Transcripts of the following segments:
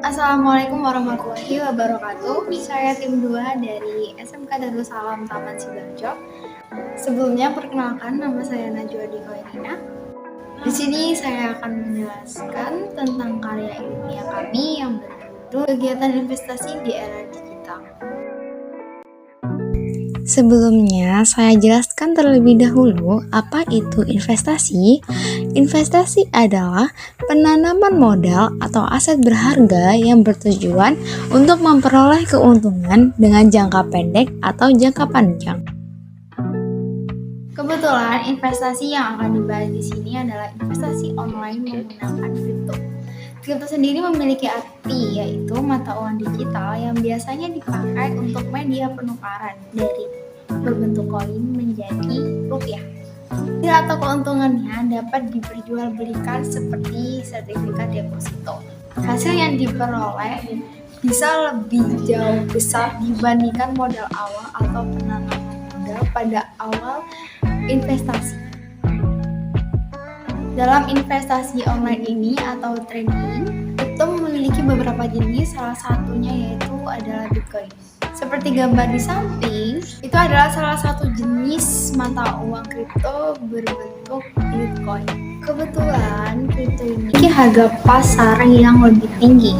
Assalamualaikum warahmatullahi wabarakatuh. Saya tim 2 dari SMK Darussalam Taman Sidoarjo. Sebelumnya perkenalkan, nama saya Najwa Dikoirina. Di sini saya akan menjelaskan tentang karya ilmiah kami yang berjudul Kegiatan Investasi di Era Digital. Sebelumnya, saya jelaskan terlebih dahulu apa itu investasi. Investasi adalah penanaman modal atau aset berharga yang bertujuan untuk memperoleh keuntungan dengan jangka pendek atau jangka panjang. Kebetulan investasi yang akan dibahas di sini adalah investasi online menggunakan kripto. Kripto sendiri memiliki arti, yaitu mata uang digital yang biasanya dipakai untuk media penukaran dari berbentuk koin menjadi rupiah. Hasil atau keuntungannya dapat diperjualbelikan seperti sertifikat deposito. Hasil yang diperoleh bisa lebih jauh besar dibandingkan modal awal atau penanaman modal pada awal investasi. Dalam investasi online ini atau trading, kripto memiliki beberapa jenis, salah satunya yaitu adalah Bitcoin. Seperti gambar di samping, itu adalah salah satu jenis mata uang kripto berbentuk Bitcoin. Kebetulan kripto ini memiliki harga pasar yang lebih tinggi.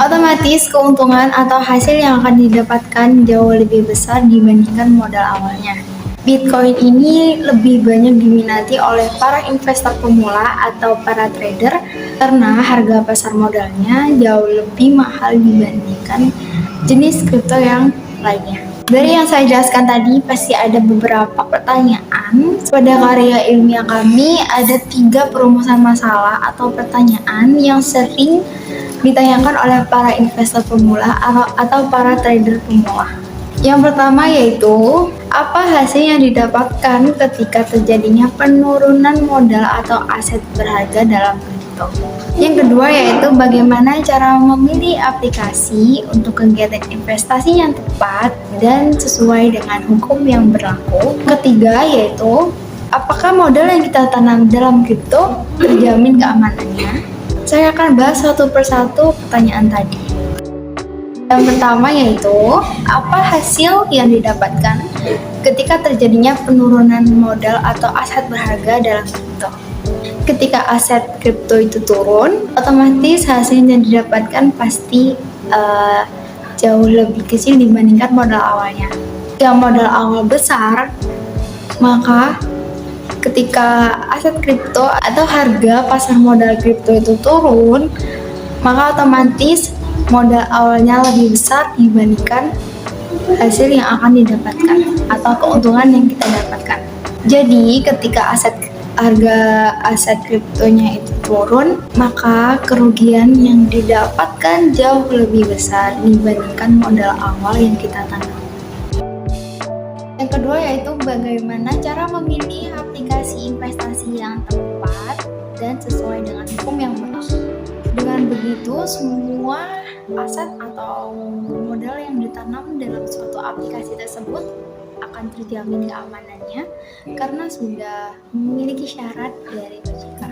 Otomatis keuntungan atau hasil yang akan didapatkan jauh lebih besar dibandingkan modal awalnya. Bitcoin ini lebih banyak diminati oleh para investor pemula atau para trader karena harga pasar modalnya jauh lebih mahal dibandingkan jenis kripto yang lainnya. Dari yang saya jelaskan tadi, pasti ada beberapa pertanyaan. Pada karya ilmiah kami, ada 3 perumusan masalah atau pertanyaan yang sering ditanyakan oleh para investor pemula atau para trader pemula. Yang pertama yaitu, apa hasil yang didapatkan ketika terjadinya penurunan modal atau aset berharga dalam kripto? Yang kedua yaitu, bagaimana cara memilih aplikasi untuk kegiatan investasi yang tepat dan sesuai dengan hukum yang berlaku? Ketiga yaitu, apakah modal yang kita tanam dalam kripto terjamin keamanannya? Saya akan bahas satu persatu pertanyaan tadi. Yang pertama yaitu, apa hasil yang didapatkan ketika terjadinya penurunan modal atau aset berharga dalam kripto? Ketika aset kripto itu turun, otomatis hasil yang didapatkan pasti jauh lebih kecil dibandingkan modal awalnya. Jika modal awal besar, maka ketika aset kripto atau harga pasar modal kripto itu turun, maka otomatis modal awalnya lebih besar dibandingkan hasil yang akan didapatkan atau keuntungan yang kita dapatkan. Jadi ketika harga aset kriptonya itu turun, maka kerugian yang didapatkan jauh lebih besar dibandingkan modal awal yang kita tanam. Yang kedua yaitu, bagaimana cara memilih aplikasi investasi yang tepat dan sesuai dengan hukum yang berlaku. Dengan begitu, semua aset atau modal yang ditanam dalam suatu aplikasi tersebut akan terjamin keamanannya karena sudah memiliki syarat dari OJK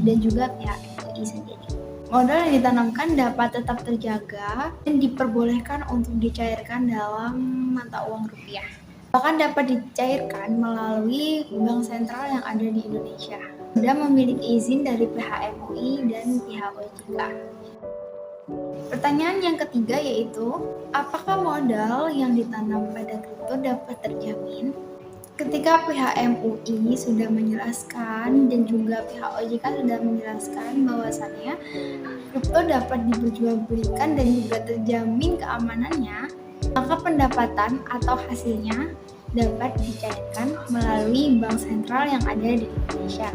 dan juga pihak FPI sendiri. Modal yang ditanamkan dapat tetap terjaga dan diperbolehkan untuk dicairkan dalam mata uang rupiah. Bahkan dapat dicairkan melalui bank sentral yang ada di Indonesia. Sudah memiliki izin dari pihak MUI dan pihak OJK. Pertanyaan yang ketiga yaitu, apakah modal yang ditanam pada kripto dapat terjamin? Ketika pihak MUI sudah menjelaskan dan juga pihak OJK sudah menjelaskan bahwasannya kripto dapat diperjualbelikan dan juga terjamin keamanannya, maka pendapatan atau hasilnya dapat dicairkan melalui bank sentral yang ada di Indonesia.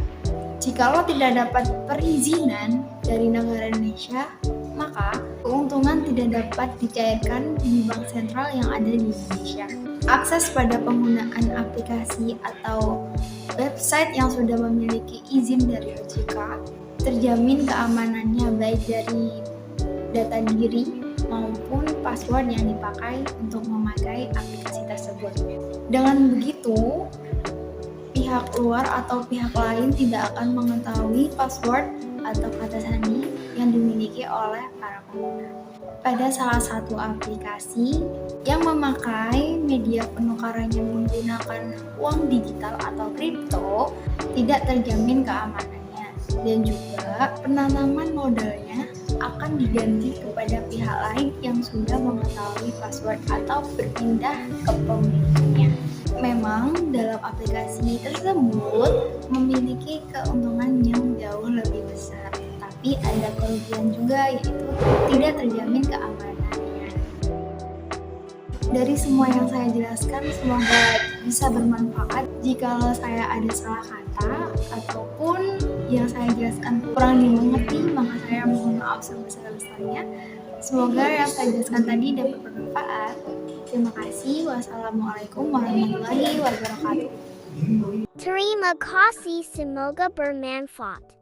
Jikalau tidak dapat perizinan dari negara Indonesia, maka keuntungan tidak dapat dicairkan di bank sentral yang ada di Indonesia. Akses pada penggunaan aplikasi atau website yang sudah memiliki izin dari OJK terjamin keamanannya baik dari data diri maupun password yang dipakai untuk memakai aplikasi tersebut. Dengan begitu, pihak luar atau pihak lain tidak akan mengetahui password atau kata sandi yang dimiliki oleh para pengguna. Pada salah satu aplikasi yang memakai media penukarannya menggunakan uang digital atau kripto, tidak terjamin keamanannya, dan juga penanaman modalnya akan diganti kepada pihak lain yang sudah mengetahui password atau berpindah ke pemiliknya. Memang dalam aplikasi tersebut memiliki keuntungan yang jauh lebih besar, tapi ada kerugian juga, yaitu tidak terjamin keamanannya. Dari semua yang saya jelaskan, semoga bisa bermanfaat. Jikalau saya ada salah kata ataupun yang saya jelaskan kurang dimengerti, maka saya mohon maaf sebesar-besarnya. Semoga yang saya jelaskan tadi dapat bermanfaat. Terima kasih. Wassalamualaikum warahmatullahi wabarakatuh. Terima kasih, semoga bermanfaat.